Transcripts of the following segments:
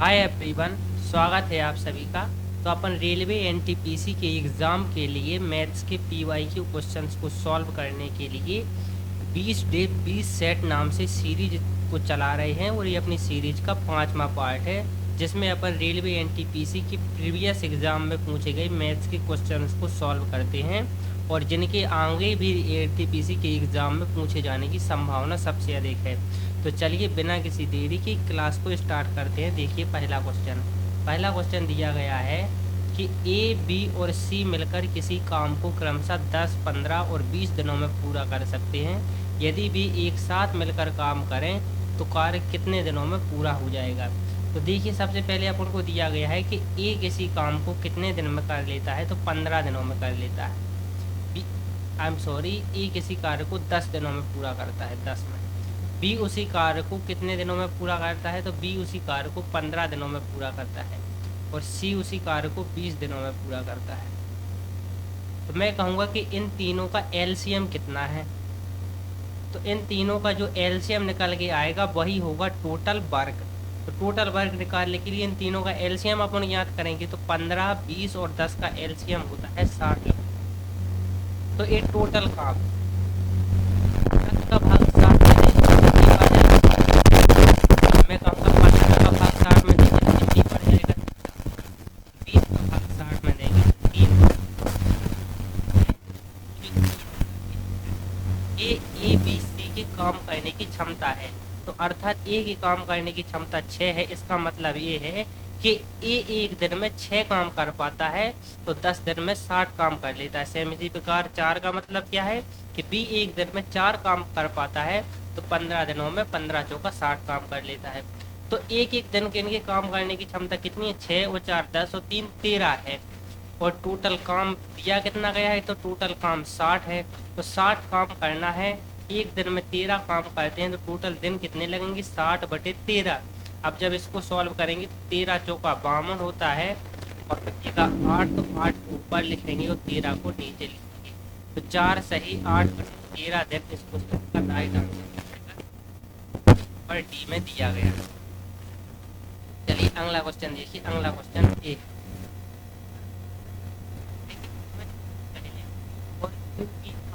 Hi everyone, स्वागत है आप सभी का। तो अपन रेलवे एनटीपीसी के एग्ज़ाम के लिए मैथ्स के पीवाईक्यू क्वेश्चंस को सॉल्व करने के लिए 20 डे 20 सेट नाम से सीरीज को चला रहे हैं और ये अपनी सीरीज का 5वां पार्ट है, जिसमें अपन रेलवे एनटीपीसी की प्रीवियस एग्ज़ाम में पूछे गए मैथ्स के क्वेश्चंस को सॉल्व करते हैं और जिनके आगे भी एनटीपीसी के एग्ज़ाम में पूछे जाने की संभावना सबसे अधिक है। तो चलिए बिना किसी देरी की क्लास को स्टार्ट करते हैं। देखिए पहला क्वेश्चन दिया गया है कि ए, बी और सी मिलकर किसी काम को क्रमशः 10, 15 और 20 दिनों में पूरा कर सकते हैं। यदि भी एक साथ मिलकर काम करें तो कार्य कितने दिनों में पूरा हो जाएगा। तो देखिए सबसे पहले अपन को दिया गया है कि ए किसी काम को कितने दिन में कर लेता है, तो 15 दिनों में कर लेता है। ए किसी कार्य को 10 दिनों में पूरा करता है, 10 में। बी उसी कार्य को कितने दिनों में पूरा करता है, तो बी उसी कार्य को 15 दिनों में पूरा करता है और सी उसी कार्य को 20 दिनों में पूरा करता है। तो मैं कहूँगा कि इन तीनों का एलसीएम कितना है, तो इन तीनों का जो एलसीएम निकल के आएगा वही होगा टोटल वर्क। तो टोटल वर्क निकालने के लिए इन तीनों का एलसीएम अपन याद करेंगे, तो 15, 20 और 10 का एलसीएम होता है 60। तो ये टोटल काम 10 का भाग 60 में मैं कहूँगा 15 का भाग 60 में देंगे तो कितनी पड़ जाएगा, 20 का भाग 60 में देंगे 3। ए बी सी के काम करने की क्षमता है, तो अर्थात ए की काम करने की क्षमता 6 है। इसका मतलब ये है कि ए एक दिन में 6 काम कर पाता है, तो 10 दिन में 60 काम कर लेता है। सेम इसी प्रकार 4 का मतलब क्या है कि बी एक दिन में 4 काम कर पाता है, तो 15 दिनों में 15 चौका 60 काम कर लेता है। तो एक एक दिन के इनके काम करने की क्षमता कितनी है, 6 और 4 10 और 3 13 है। और टोटल काम दिया कितना गया है, तो टोटल काम 60 है। तो 60 काम करना है, एक दिन में 13 काम करते हैं, तो टोटल दिन कितने लगेंगे, 60/13। अब जब इसको सॉल्व करेंगे तो 13 चौका 52 होता है और बचेगा 8, तो 8 को ऊपर लिखेंगे और 13 को नीचे लिखेंगे। तो 4 सही 8/13 दिन इसको राइट आंसर और डी में दिया गया। चलिए अगला क्वेश्चन देखिए। अगला क्वेश्चन ए,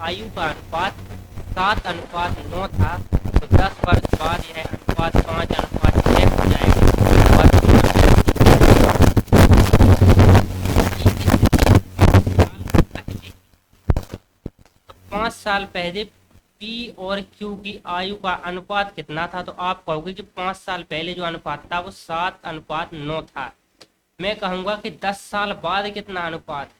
आयु का अनुपात 7:9 था, तो 10 वर्ष बाद यह अनुपात 5:6 हो जाएगा। 5 साल पहले पी और क्यू की आयु का अनुपात कितना था, तो आप कहोगे कि 5 साल पहले जो अनुपात था वो 7:9 था। मैं कहूँगा कि 10 साल बाद कितना अनुपात,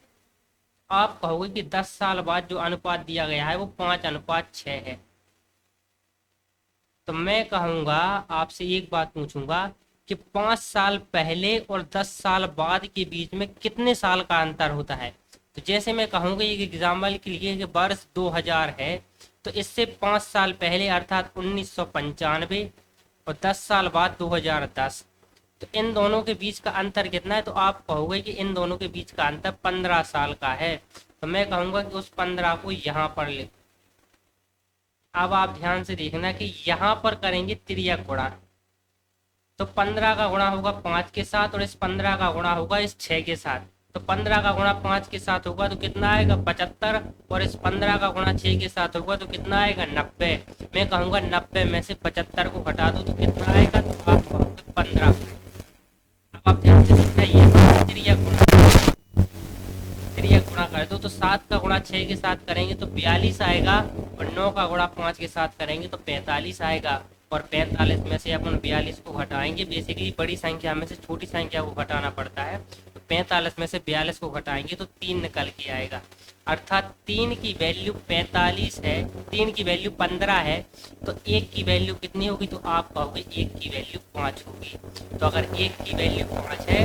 आप कहोगे कि 10 साल बाद जो अनुपात दिया गया है वो 5:6 है। तो मैं कहूँगा, आपसे एक बात पूछूंगा कि 5 साल पहले और 10 साल बाद के बीच में कितने साल का अंतर होता है। तो जैसे मैं कहूँगा एक एग्जाम्पल के लिए कि वर्ष 2000 है, तो इससे 5 साल पहले अर्थात 1995 और 10 साल बाद 2010, तो इन दोनों के बीच का अंतर कितना है, तो आप कहोगे कि इन दोनों के बीच का अंतर 15 साल का है। तो मैं कहूँगा कि उस 15 को यहाँ पर लिख। अब आप ध्यान से देखना कि यहाँ पर करेंगे त्रिया गुणा, तो 15 का गुणा होगा 5 के साथ और इस 15 का गुणा होगा इस 6 के साथ। तो 15 का गुणा 5 के साथ होगा तो कितना आएगा 75, और इस 15 का गुणा 6 के साथ होगा तो कितना आएगा 90। मैं कहूँगा 90 में से 75 को घटा दो तो कितना आएगा, तो आप कहोगे 15। अब आप ध्यान से देखना, ये त्रिया गुणा कर दो, तो 7 का गुणा 6 के साथ करेंगे तो 42 आएगा और 9 का गुणा 5 के साथ करेंगे तो 45 आएगा। और 45 में से अपन 42 को घटाएंगे, बेसिकली बड़ी संख्या में से छोटी संख्या को घटाना पड़ता है, तो 45 में से 42 को घटाएंगे तो 3 निकल के आएगा। अर्थात 3 की वैल्यू 45 है, 3 की वैल्यू 15 है, तो 1 की वैल्यू कितनी होगी, तो आप कहोगे 1 की वैल्यू 5 होगी। तो अगर 1 की वैल्यू 5 है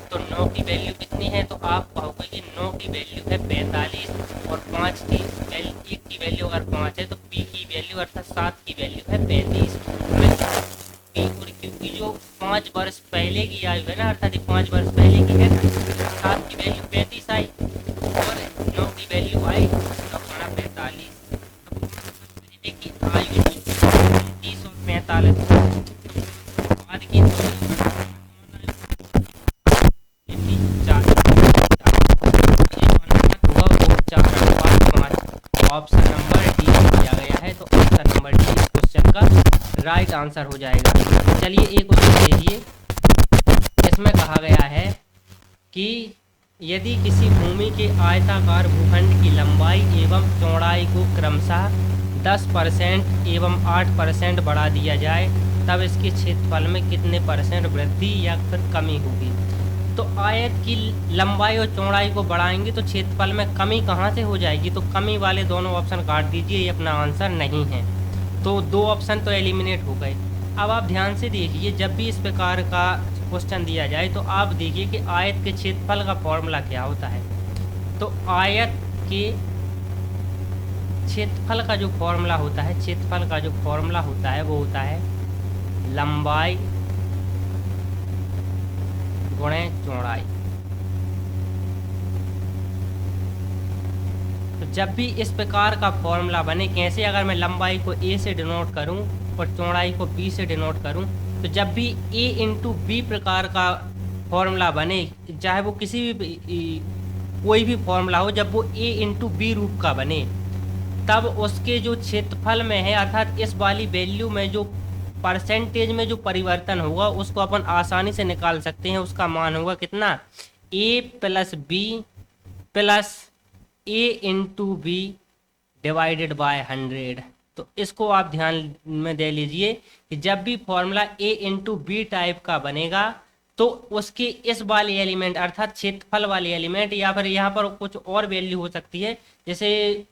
तो 9 की वैल्यू कितनी है, तो आप कहोगे कि 9 की वैल्यू है 45 और 1 की वैल्यू अगर 5 है तो पी की वैल्यू अर्थात 7 की वैल्यू है 35। पी और क्यू की जो 5 वर्ष पहले की आयु है ना, अर्थात 5 वर्ष पहले की है ना, 7 की वैल्यू 35 आई और 9 की वैल्यू आई तो 45। की आयु 30 और 45 बाद की ऑप्शन नंबर डी दिया गया है। तो ऑप्शन नंबर डी इस क्वेश्चन का राइट आंसर हो जाएगा। चलिए एक क्वेश्चन देखिए, इसमें कहा गया है कि यदि किसी भूमि के आयताकार भूखंड की लंबाई एवं चौड़ाई को क्रमशः 10% एवं 8% बढ़ा दिया जाए तब इसके क्षेत्रफल में कितने परसेंट वृद्धि या फिर कमी होगी। तो आयत की लंबाई और चौड़ाई को बढ़ाएंगे तो क्षेत्रफल में कमी कहाँ से हो जाएगी, तो कमी वाले दोनों ऑप्शन काट दीजिए, ये अपना आंसर नहीं है। तो दो ऑप्शन तो एलिमिनेट हो गए। अब आप ध्यान से देखिए, जब भी इस प्रकार का क्वेश्चन दिया जाए तो आप देखिए कि आयत के क्षेत्रफल का फॉर्मूला क्या होता है। तो आयत के क्षेत्रफल का जो फॉर्मूला होता है, क्षेत्रफल का जो फॉर्मूला होता है वो होता है लंबाई गुणे चौड़ाई। तो जब भी इस प्रकार का फॉर्मूला बने, कैसे, अगर मैं लंबाई को a से डिनोट करूं और चौड़ाई को b से डिनोट करूं, तो जब भी a इंटू बी प्रकार का फॉर्मूला बने, चाहे वो किसी भी कोई भी फॉर्मूला हो, जब वो a इंटू बी रूप का बने तब उसके जो क्षेत्रफल में है, अर्थात इस वाली वैल्यू में जो परसेंटेज में जो परिवर्तन होगा उसको अपन आसानी से निकाल सकते हैं। उसका मान होगा कितना, a plus b plus a into b divided by 100। तो इसको आप ध्यान में दे लीजिए कि जब भी formula a into b type का बनेगा तो उसके इस वाले एलिमेंट अर्थात क्षेत्रफल वाले एलिमेंट, या फिर यहाँ पर कुछ और वैल्यू हो सकती है, जैसे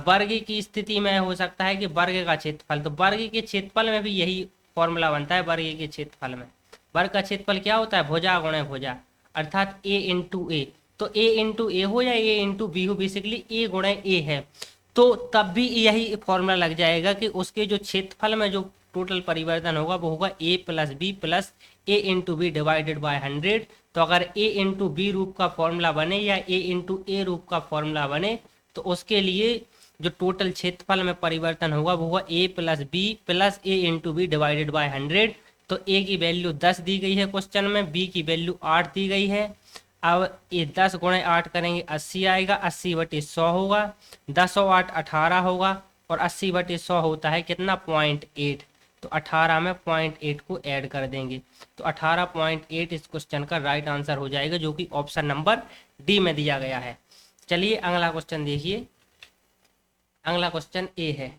वर्ग की स्थिति में हो सकता है कि वर्ग का क्षेत्रफल, तो वर्ग के क्षेत्रफल में भी यही फॉर्मूला बनता है। वर्ग के क्षेत्रफल में वर्ग का क्षेत्रफल क्या होता है, भुजा गुणे भुजा, अर्थात a इंटू ए। तो a इंटू ए हो या a इंटू बी हो, बेसिकली a गुणे ए है, तो तब भी यही फॉर्मूला लग जाएगा कि उसके जो क्षेत्रफल में जो टोटल परिवर्तन होगा वो होगा a plus b plus a into b divided by 100। तो अगर a इंटू बी रूप का फॉर्मूला बने या a इंटू ए रूप का फॉर्मूला बने तो उसके लिए जो टोटल क्षेत्रफल में परिवर्तन होगा वो होगा a plus b plus a into b divided by 100। तो a की वैल्यू 10 दी गई है क्वेश्चन में, b की वैल्यू 8 दी गई है। अब ये 10 गुणे 8 करेंगे 80 आएगा, 80/100 होगा, 10 और 8 18 होगा, और 80/100 होता है कितना, 0.8। तो 18 में 0.8 को ऐड कर देंगे, तो 18.8 इस क्वेश्चन का राइट आंसर हो जाएगा, जो कि ऑप्शन नंबर डी में दिया गया है। चलिए अगला क्वेश्चन देखिए, अगला क्वेश्चन ए है।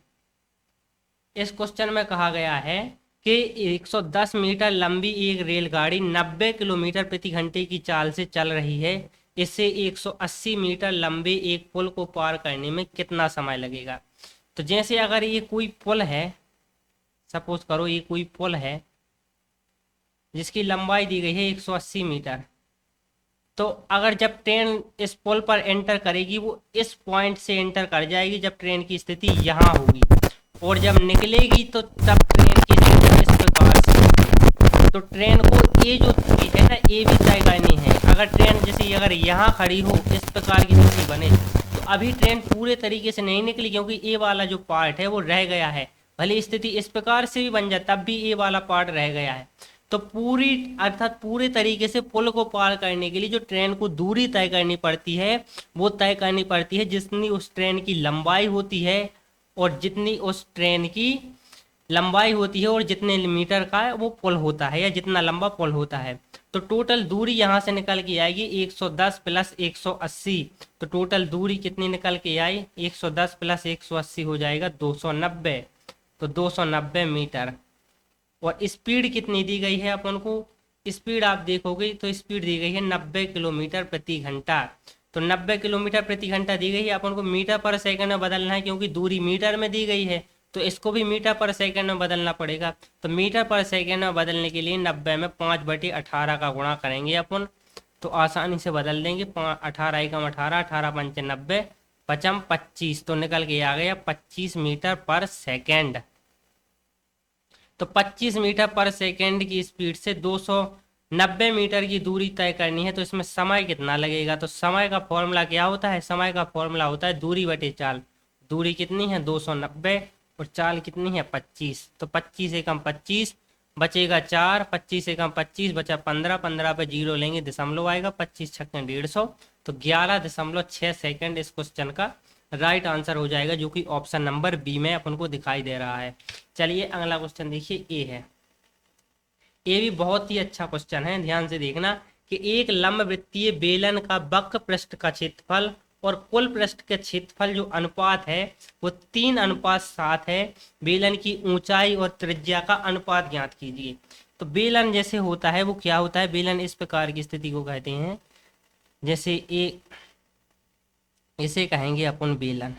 इस क्वेश्चन में कहा गया है कि 110 मीटर लंबी एक रेलगाड़ी 90 किलोमीटर प्रति घंटे की चाल से चल रही है। इससे 180 मीटर लंबे एक पुल को पार करने में कितना समय लगेगा। तो जैसे अगर ये कोई पुल है, सपोज करो ये कोई पुल है जिसकी लंबाई दी गई है 180 मीटर, तो अगर जब ट्रेन इस पुल पर एंटर करेगी वो इस पॉइंट से एंटर कर जाएगी जब ट्रेन की स्थिति यहाँ होगी, और जब निकलेगी तो तब ट्रेन की स्थिति इस प्रकार से होगी। तो ट्रेन को ये जो है ना, ये भी तय करनी है। अगर ट्रेन जैसे अगर यहाँ खड़ी हो, इस प्रकार की स्थिति बने, तो अभी ट्रेन पूरे तरीके से नहीं निकली क्योंकि ये वाला जो पार्ट है वो रह गया है। भले स्थिति इस प्रकार से भी बन जाए तब भी ये वाला पार्ट रह गया है। तो पूरी अर्थात पूरे तरीके से पुल को पार करने के लिए जो ट्रेन को दूरी तय करनी पड़ती है वो तय करनी पड़ती है जितनी उस ट्रेन की लंबाई होती है, और जितनी उस ट्रेन की लंबाई होती है और जितने मीटर का है वो पुल होता है, या जितना लंबा पुल होता है। तो टोटल दूरी यहाँ से निकल के आएगी 110 प्लस 180। तो टोटल दूरी कितनी निकल के आई, 110 प्लस 180 हो जाएगा 290। तो 290 मीटर। और स्पीड कितनी दी गई है अपन को, स्पीड आप देखोगे तो स्पीड दी गई है 90 किलोमीटर प्रति घंटा। तो 90 किलोमीटर प्रति घंटा दी गई है, अपन को मीटर पर सेकंड में बदलना है क्योंकि दूरी मीटर में दी गई है, तो इसको भी मीटर पर सेकंड में बदलना पड़ेगा। तो मीटर पर सेकंड में बदलने के लिए 90 में 5/18 का गुणा करेंगे अपन, तो आसानी से बदल देंगे। 18 एकम 18, 18 पंचे 90, 5 25, तो निकल के आ गया 25 मीटर पर सेकेंड। तो 25 मीटर पर सेकेंड की स्पीड से 290 मीटर की दूरी तय करनी है, तो इसमें समय कितना लगेगा। तो समय का फॉर्मूला क्या होता है, समय का फॉर्मूला होता है दूरी बटे चाल। दूरी कितनी है 290 और चाल कितनी है 25। तो 25 एकम 25 बचेगा 4, 25 एकम 25 बचा 15, 15 पे 0 लेंगे दशमलव आएगा, 25 छक्के 150। तो 11.6 सेकेंड इस क्वेश्चन का राइट आंसर हो जाएगा, जो कि ऑप्शन नंबर बी में अपन को दिखाई दे रहा है। चलिए अगला क्वेश्चन देखिए, ए है। ये भी बहुत ही अच्छा क्वेश्चन है, ध्यान से देखना कि एक लंबवृत्तीय बेलन का वक्र पृष्ठ का क्षेत्रफल और कुल पृष्ठ के क्षेत्रफल जो अनुपात है वो 3:7 है। बेलन की ऊंचाई और त्रिज्या का अनुपात ज्ञात कीजिए। तो बेलन जैसे होता है वो क्या होता है, बेलन इस प्रकार की स्थिति को कहते हैं, जैसे इसे कहेंगे अपन बेलन।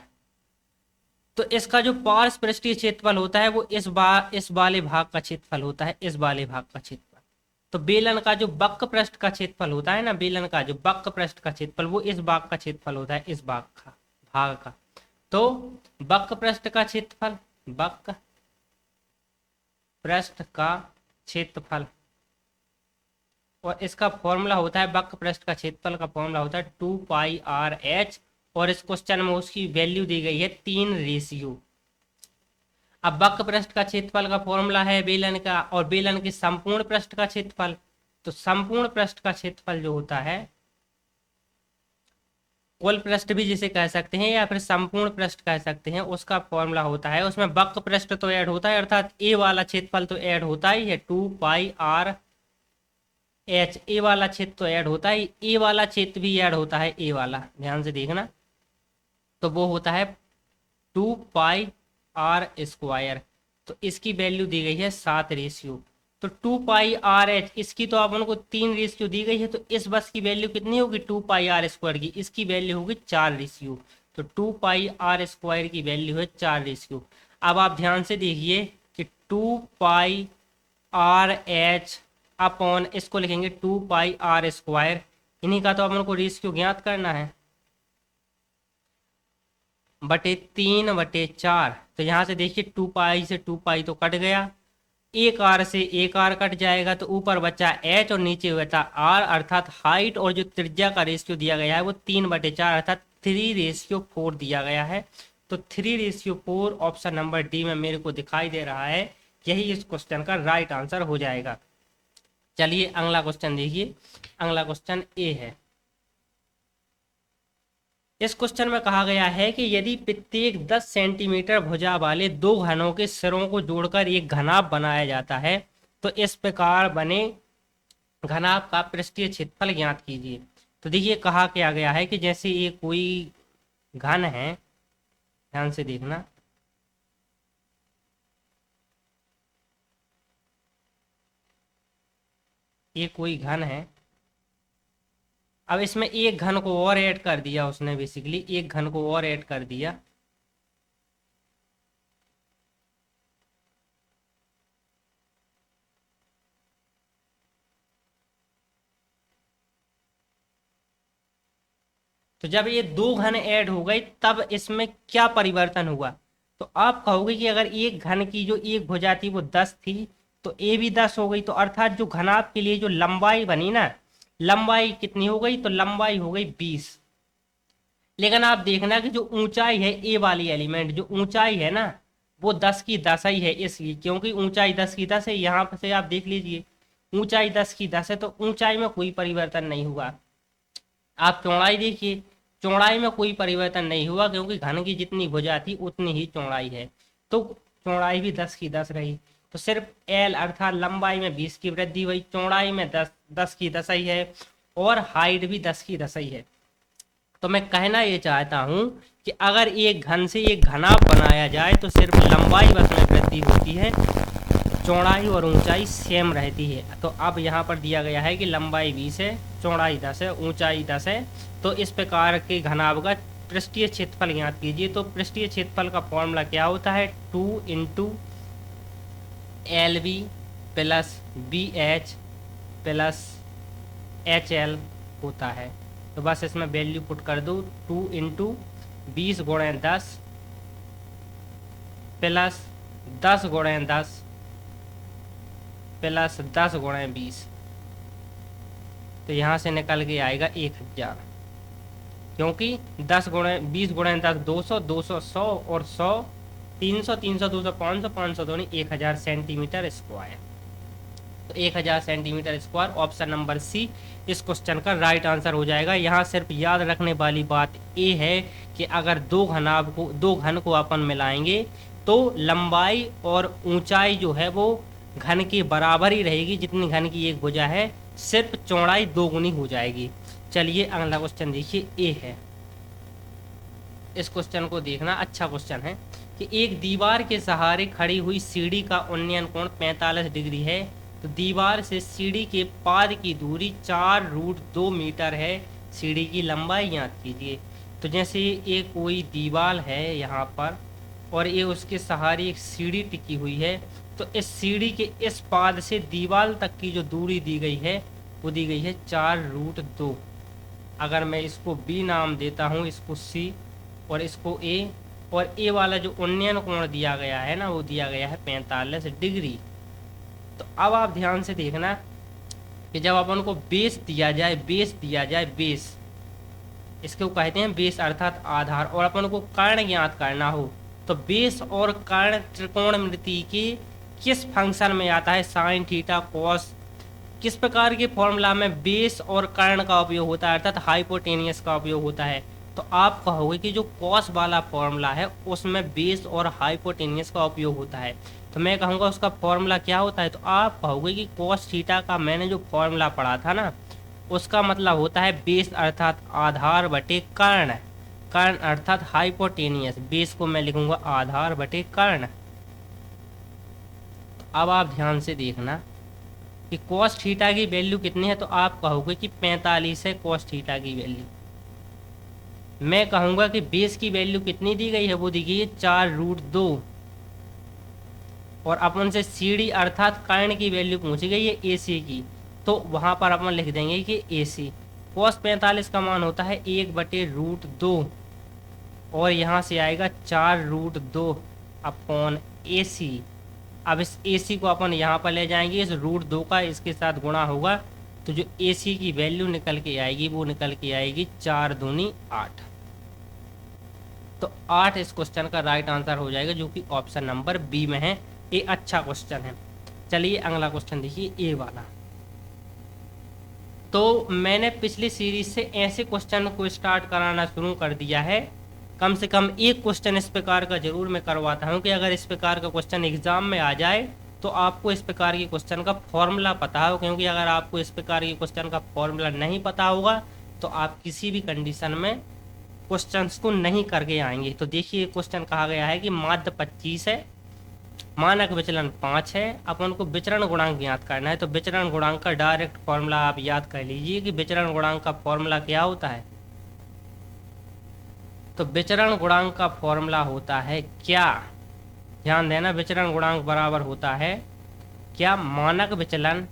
तो इसका जो पार्श्व पृष्ठीय क्षेत्रफल होता है वो इस वाले भाग का क्षेत्रफल होता है, इस वाले भाग का क्षेत्रफल। तो बेलन का जो वक्र पृष्ठ का क्षेत्रफल होता है ना, बेलन का जो वक्र पृष्ठ का क्षेत्रफल वो इस भाग का क्षेत्रफल होता है, इस भाग का। तो वक्र पृष्ठ का क्षेत्रफल, वक्र पृष्ठ का क्षेत्रफल, और इसका फॉर्मूला होता है, वक्र पृष्ठ का क्षेत्रफल का फॉर्मूला होता है 2πr/h, और इस क्वेश्चन में उसकी वैल्यू दी गई है 3:। अब वक्र पृष्ठ का क्षेत्रफल का फॉर्मूला है बेलन का, और बेलन के संपूर्ण पृष्ठ का क्षेत्रफल। तो संपूर्ण पृष्ठ का क्षेत्रफल जो होता है, कुल पृष्ठ भी जिसे कह सकते हैं या फिर संपूर्ण पृष्ठ कह सकते हैं, उसका फॉर्मूला होता है, उसमें वक्र पृष्ठ तो ऐड होता है, अर्थात ए वाला क्षेत्रफल तो ऐड होता ही है 2πr/h। ए वाला क्षेत्र तो ऐड होता है, ए वाला क्षेत्र भी ऐड होता है, ए वाला, ध्यान से देखना। तो वो होता है 2πr²। तो इसकी वैल्यू दी गई है 7 तो 2πr/h, इसकी तो अपन को 3 दी गई है, तो इस बस की वैल्यू कितनी होगी 2πr² की, इसकी वैल्यू होगी 4। तो 2πr² की वैल्यू है 4। अब आप ध्यान से देखिए कि 2πr/h अपॉन इसको लिखेंगे 2πr², इन्हीं का तो अपन को रेशियो ज्ञात करना है, बटे 3/4। तो यहाँ से देखिए 2π से 2π तो कट गया, एक आर से एक आर कट जाएगा, तो ऊपर बचा h और नीचे बचा r, अर्थात हाइट और जो त्रिज्या का रेशियो दिया गया है वो 3/4 अर्थात 3:4 दिया गया है। तो 3:4 ऑप्शन नंबर डी में मेरे को दिखाई दे रहा है, यही इस क्वेश्चन का राइट आंसर हो जाएगा। चलिए अगला क्वेश्चन देखिए, अगला क्वेश्चन ए है। इस क्वेश्चन में कहा गया है कि यदि प्रत्येक 10 सेंटीमीटर भुजा वाले दो घनों के सिरों को जोड़कर एक घनाभ बनाया जाता है, तो इस प्रकार बने घनाभ का पृष्ठीय क्षेत्रफल ज्ञात कीजिए। तो देखिए कहा क्या गया है कि जैसे ये कोई घन है, ध्यान से देखना, ये कोई घन है। अब इसमें एक घन को और ऐड कर दिया उसने, बेसिकली एक घन को और ऐड कर दिया। तो जब ये दो घन ऐड हो गए तब इसमें क्या परिवर्तन हुआ, तो आप कहोगे कि अगर एक घन की जो एक भुजा थी वो 10 थी, तो ए भी 10 हो गई, तो अर्थात जो घनाभ के लिए जो लंबाई बनी ना, लंबाई कितनी हो गई, तो लंबाई हो गई 20। लेकिन आप देखना कि जो ऊंचाई है ए वाली एलिमेंट, जो ऊंचाई है ना वो 10 की 10 ही है, इसलिए क्योंकि ऊंचाई 10 की 10 है। यहाँ से आप देख लीजिए ऊंचाई 10 की 10 है, तो ऊंचाई में कोई परिवर्तन नहीं हुआ। आप चौड़ाई देखिए, चौड़ाई में कोई परिवर्तन नहीं हुआ, क्योंकि घन की जितनी भुजा थी उतनी ही चौड़ाई है, तो चौड़ाई भी 10 की 10 रही। तो सिर्फ एल अर्थात लंबाई में 20 की वृद्धि हुई, चौड़ाई में 10 की 10 ही है, और हाइट भी 10 की 10 ही है। तो मैं कहना ये चाहता हूँ कि अगर एक घन से एक घनाभ बनाया जाए तो सिर्फ लंबाई बस में वृद्धि होती है, चौड़ाई और ऊंचाई सेम रहती है। तो अब यहाँ पर दिया गया है कि लंबाई 20 है, चौड़ाई 10 है, ऊंचाई 10 है, तो इस प्रकार के घनाभ का पृष्ठीय क्षेत्रफल ज्ञात कीजिए। तो पृष्ठीय क्षेत्रफल का फॉर्मूला क्या होता है, 2 × LB + BH + HL होता है। तो बस इसमें वैल्यू पुट कर दो, 2 × 20 × 10 + 10 × 10 + 10 × 20, तो यहाँ से निकल के आएगा 1000, क्योंकि 10 × 20 × 10 200, 200 100 और 100 300, 300 200 500, 500 दूनी 1000 सेंटीमीटर स्क्वायर। तो 1000 centimetre square option number C इस क्वेश्चन का राइट आंसर हो जाएगा। यहाँ सिर्फ याद रखने वाली बात ये है कि अगर दो घन को अपन मिलाएंगे तो लंबाई और ऊंचाई जो है वो घन के बराबर ही रहेगी, जितनी घन की एक भुजा है, सिर्फ चौड़ाई दोगुनी हो जाएगी। चलिए अगला क्वेश्चन देखिए, ए है। इस क्वेश्चन को देखना, अच्छा क्वेश्चन है कि एक दीवार के सहारे खड़ी हुई सीढ़ी का उन्नयन कोण 45 डिग्री है, तो दीवार से सीढ़ी के पाद की दूरी 4√2 मीटर है, सीढ़ी की लंबाई ज्ञात कीजिए। तो जैसे ये कोई दीवार है यहाँ पर और ये उसके सहारे एक सीढ़ी टिकी हुई है, तो इस सीढ़ी के इस पाद से दीवार तक की जो दूरी दी गई है वो दी गई है 4√2। अगर मैं इसको बी नाम देता हूँ, इसको सी और इसको ए, और ए वाला जो उन्नयन कोण दिया गया है ना वो दिया गया है 45 डिग्री। तो अब आप ध्यान से देखना कि जब अपन को बेस दिया जाए, बेस इसको कहते हैं बेस अर्थात आधार, और अपन को कर्ण ज्ञात करना हो तो बेस और कर्ण त्रिकोणमिति के किस फंक्शन में आता है, साइन थीटा कॉस, किस प्रकार के फॉर्मूला में बेस और कर्ण का उपयोग होता है अर्थात हाइपोटेनियस का उपयोग होता है। तो आप कहोगे कि जो कॉस वाला फॉर्मूला है उसमें बेस और हाइपोटेनियस का उपयोग होता है, तो मैं कहूँगा उसका फॉर्मूला क्या होता है। तो आप कहोगे कि कॉस थीटा का मैंने जो फॉर्मूला पढ़ा था ना उसका मतलब होता है बेस अर्थात आधार बटे कर्ण, कर्ण अर्थात हाइपोटेनियस, बेस को मैं लिखूंगा आधार बटे कर्ण। अब आप ध्यान से देखना कि कॉस थीटा की वैल्यू कितनी है, तो आप कहोगे कि 45 है कॉस थीटा की वैल्यू। मैं कहूँगा कि बेस की वैल्यू कितनी दी गई है, वो दी गई है 4√2, और अपन से सीढ़ी अर्थात कर्ण की वैल्यू पूछी गई है AC की, तो वहाँ पर अपन लिख देंगे कि AC। कॉस 45 का मान होता है 1/√2 और यहाँ से आएगा 4√2 अपॉन AC। अब इस AC को अपन यहाँ पर ले जाएंगे, इस √2 का इसके साथ गुणा होगा, तो जो AC की वैल्यू निकल के आएगी वो निकल के आएगी 4 दूनी 8। तो 8 इस क्वेश्चन का राइट आंसर हो जाएगा, जो कि ऑप्शन नंबर बी में है। ये अच्छा क्वेश्चन है। चलिए अगला क्वेश्चन देखिए, ए वाला। तो मैंने पिछली सीरीज से ऐसे क्वेश्चन को स्टार्ट कराना शुरू कर दिया है, कम से कम एक क्वेश्चन इस प्रकार का जरूर मैं करवाता हूं कि अगर इस प्रकार का क्वेश्चन एग्जाम में आ जाए तो आपको इस प्रकार के क्वेश्चन का फॉर्मूला पता हो, क्योंकि अगर आपको इस प्रकार के क्वेश्चन का फॉर्मूला नहीं पता होगा तो आप किसी भी कंडीशन में क्वेश्चंस को नहीं करके आएंगे। तो देखिए क्वेश्चन कहा गया है कि माध्य 25 है, मानक विचलन 5 है, अपन को विचरण गुणांक ज्ञात करना है। तो विचरण गुणांक का डायरेक्ट फॉर्मूला आप याद कर लीजिए कि विचरण गुणांक का फॉर्मूला क्या होता है। तो विचरण गुणांक का फॉर्मूला होता है क्या, ध्यान देना, विचरण गुणांक बराबर होता है क्या, मानक विचलन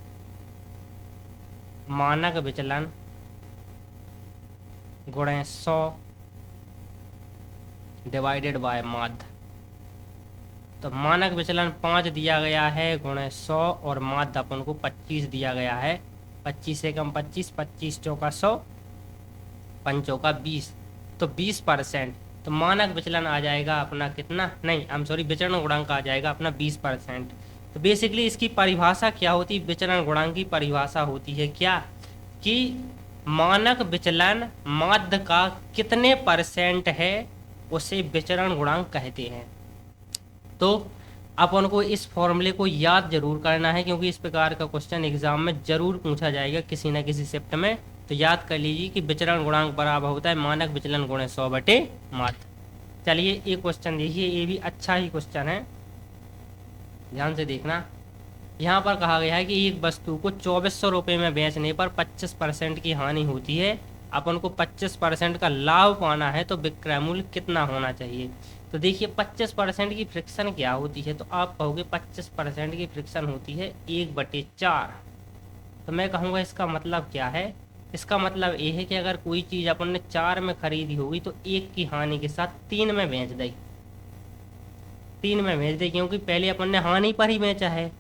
गुणे 100 डिवाइडेड बाय माध्य। तो मानक विचलन 5 दिया गया है गुणे 100 और माध्य अपन को 25 दिया गया है। 25 से कम 25, 25 चौका 100, 5 चौका 20, तो 20%। तो मानक विचलन आ जाएगा अपना कितना, नहीं आई एम सॉरी, विचरण गुणांक आ जाएगा अपना 20%। तो बेसिकली इसकी परिभाषा क्या होती है, विचरण गुणांक की परिभाषा होती है क्या कि मानक विचलन माध्य का कितने % है उसे विचरण गुणांक कहते हैं। तो अपन को इस फॉर्मूले को याद जरूर करना है, क्योंकि इस प्रकार का क्वेश्चन एग्जाम में जरूर पूछा जाएगा किसी न किसी शिफ्ट में। तो याद कर लीजिए कि विचरण गुणांक बराबर होता है मानक विचलन गुणे 100 बटे माध्य। चलिए एक क्वेश्चन देखिए, ये भी अच्छा ही क्वेश्चन है, ध्यान से देखना। यहाँ पर कहा गया है कि एक वस्तु को 2400 रुपये में बेचने पर 25% की हानि होती है, अपन को 25% का लाभ पाना है, तो विक्रय मूल्य कितना होना चाहिए। तो देखिए 25% की फ्रिक्शन क्या होती है, तो आप कहोगे 25% की फ्रिक्शन होती है 1/4। तो मैं कहूँगा इसका मतलब क्या है, इसका मतलब ये है कि अगर कोई चीज़ अपन ने 4 में खरीदी होगी तो 1 की हानि के साथ 3 में बेच दी, 3 में बेच दी, क्योंकि पहले अपन ने हानि पर ही बेचा है।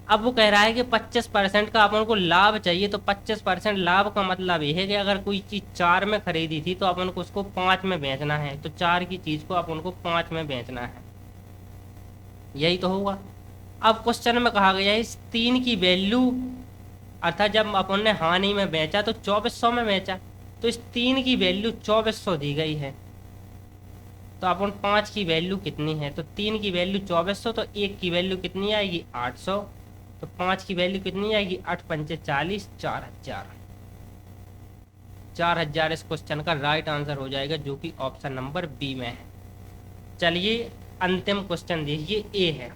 अब वो कह रहा है कि 25% का अपन को लाभ चाहिए, तो 25% लाभ का मतलब ये है कि अगर कोई चीज़ 4 में खरीदी थी तो अपन को उसको 5 में बेचना है, तो 4 की चीज़ को अपन को 5 में बेचना है, यही तो होगा। अब क्वेश्चन में कहा गया है इस 3 की वैल्यू, अर्थात जब अपन ने हानि में बेचा तो 2400 में बेचा, तो इस 3 की वैल्यू 2400 दी गई है। तो अपन 5 की वैल्यू कितनी है, तो 3 की वैल्यू 2400, तो 1 की वैल्यू कितनी आएगी 800, तो 5 की वैल्यू कितनी आएगी 8 पंचे 40, 4000। 4000 इस क्वेश्चन का राइट आंसर हो जाएगा, जो कि ऑप्शन नंबर बी में है। चलिए अंतिम क्वेश्चन देखिए, ए है।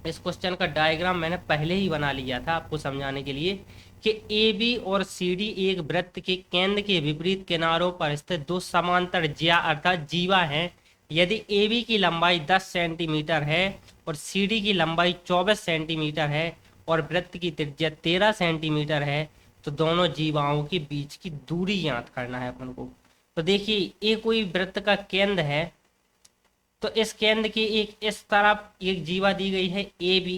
इस क्वेश्चन का डायग्राम मैंने पहले ही बना लिया था आपको समझाने के लिए कि ए बी और सी डी एक वृत्त के केंद्र के विपरीत किनारों पर स्थित दो समांतर ज्या अर्थात जीवा हैं। यदि ए बी की लंबाई 10 सेंटीमीटर है और सी डी की लंबाई 24 सेंटीमीटर है और वृत्त की त्रिज्या 13 सेंटीमीटर है, तो दोनों जीवाओं के बीच की दूरी ज्ञात करना है अपन को। तो देखिए ये कोई वृत्त का केंद्र है, तो इस केंद्र की एक इस तरफ एक जीवा दी गई है ए बी,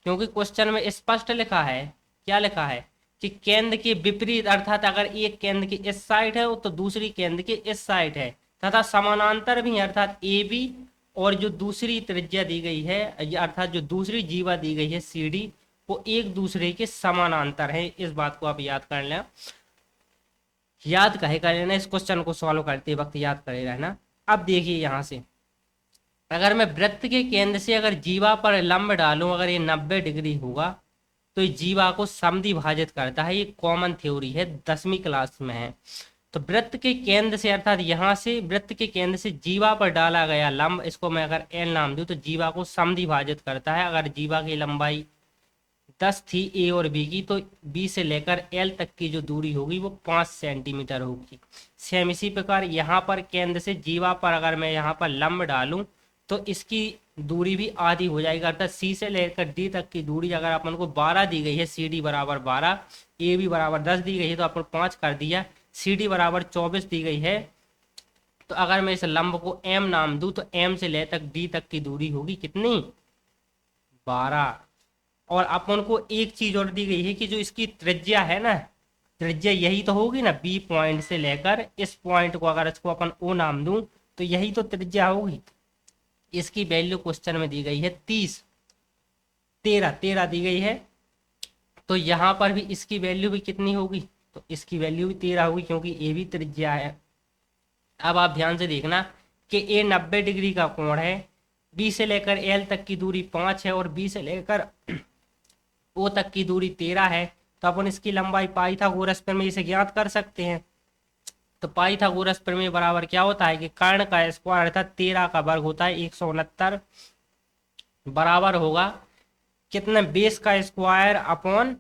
क्योंकि क्वेश्चन में स्पष्ट लिखा है, क्या लिखा है कि केंद्र के विपरीत, अर्थात अगर एक केंद्र की इस साइड है तो दूसरी केंद्र की इस साइड है, तथा समानांतर भी, अर्थात ए बी और जो दूसरी त्रिज्या दी गई है, अर्थात जो दूसरी जीवा दी गई है सी डी, वो एक दूसरे के समानांतर है। इस बात को आप याद कर लें, याद कहे कर लेना, इस क्वेश्चन को सॉल्व करते वक्त याद करे रहना। अब देखिए यहाँ से अगर मैं वृत्त के केंद्र से अगर जीवा पर लंब डालूं, अगर ये 90 डिग्री होगा तो ये जीवा को समद्विभाजित करता है। ये कॉमन थ्योरी है, 10वीं क्लास में है। तो वृत्त के केंद्र से, अर्थात यहाँ से वृत्त के केंद्र से जीवा पर डाला गया लंब, इसको मैं अगर एल नाम दूं, तो जीवा को समद्विभाजित करता है। अगर जीवा की लंबाई 10 थी ए और बी की, तो बी से लेकर एल तक की जो दूरी होगी वो 5 सेंटीमीटर होगी। सेम इसी प्रकार यहाँ पर केंद्र से जीवा पर अगर मैं यहाँ पर लंब डालूं तो इसकी दूरी भी आधी हो जाएगी, अर्थात सी से लेकर डी तक की दूरी अगर अपन को 12 दी गई है, सी डी बराबर 12, ए बी बराबर 10 दी गई है, तो अपन 5 कर दिया, सी डी बराबर 24 दी गई है। तो अगर मैं इस लंब को एम नाम दूं, तो एम से ले तक डी तक की दूरी होगी कितनी 12। और अपन को एक चीज और दी गई है कि जो इसकी त्रिज्या है ना, त्रिज्या यही तो होगी ना, बी पॉइंट से लेकर इस पॉइंट को अगर इसको अपन ओ नाम दूं तो यही तो त्रिज्या होगी। इसकी वैल्यू क्वेश्चन में दी गई है 30, 13 दी गई है, तो यहाँ पर भी इसकी वैल्यू भी कितनी होगी, तो इसकी वैल्यू भी 13 होगी, क्योंकि ए भी त्रिज्या है। अब आप ध्यान से देखना कि ए 90 डिग्री का कोण है, बी से लेकर एल तक की दूरी 5 है और बी से लेकर ओ तक की दूरी 13 है। तो अपन इसकी लंबाई पाइथागोरस प्रमेय से ज्ञात कर सकते हैं। तो पाइथागोरस प्रमेय बराबर क्या होता है कि कर्ण का स्क्वायर अर्थात 13 का वर्ग होता है 169, बराबर होगा कितने, बेस का स्क्वायर अपॉन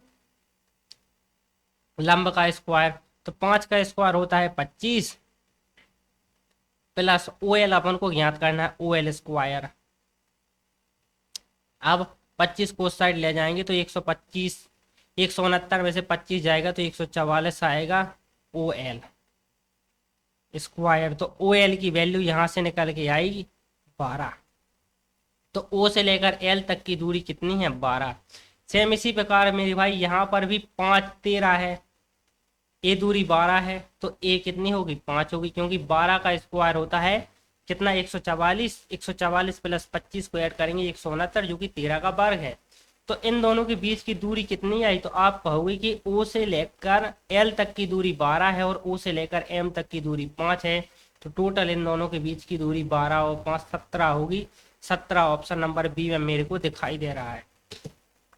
लंब का स्क्वायर। तो 5 का स्क्वायर होता है 25 प्लस ओ एल अपन को ज्ञात करना है, ओ एल स्क्वायर। अब 25 को उस साइड ले जाएंगे तो 125, 169 में से 25 जाएगा तो 144 आएगा ओ एल स्क्वायर। तो ओ एल की वैल्यू यहाँ से निकल के आएगी 12। तो ओ से लेकर एल तक की दूरी कितनी है 12। सेम इसी प्रकार मेरे भाई यहाँ पर भी 5 13 है, ए दूरी 12 है, तो ए कितनी होगी 5 होगी, क्योंकि 12 का स्क्वायर होता है कितना 144, 144 प्लस 25 को ऐड करेंगे 169, जो कि 13 का वर्ग है। तो इन दोनों के बीच की दूरी कितनी आई, तो आप कहोगे कि ओ से लेकर एल तक की दूरी 12 है और ओ से लेकर एम तक की दूरी 5 है। तो टोटल इन दोनों के बीच की दूरी 12 और 5 17 होगी। 17 ऑप्शन नंबर बी में मेरे को दिखाई दे रहा है।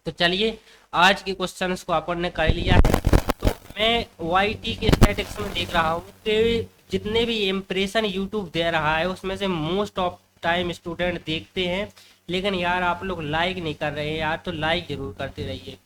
तो चलिए आज के क्वेश्चन को अपन ने कर लिया है। तो मैं YT के स्टैटिक्स में देख रहा हूँ कि जितने भी इम्प्रेशन यूट्यूब दे रहा है उसमें से मोस्ट ऑफ टाइम स्टूडेंट देखते हैं, लेकिन यार आप लोग लाइक नहीं कर रहे हैं यार, तो लाइक जरूर करते रहिए।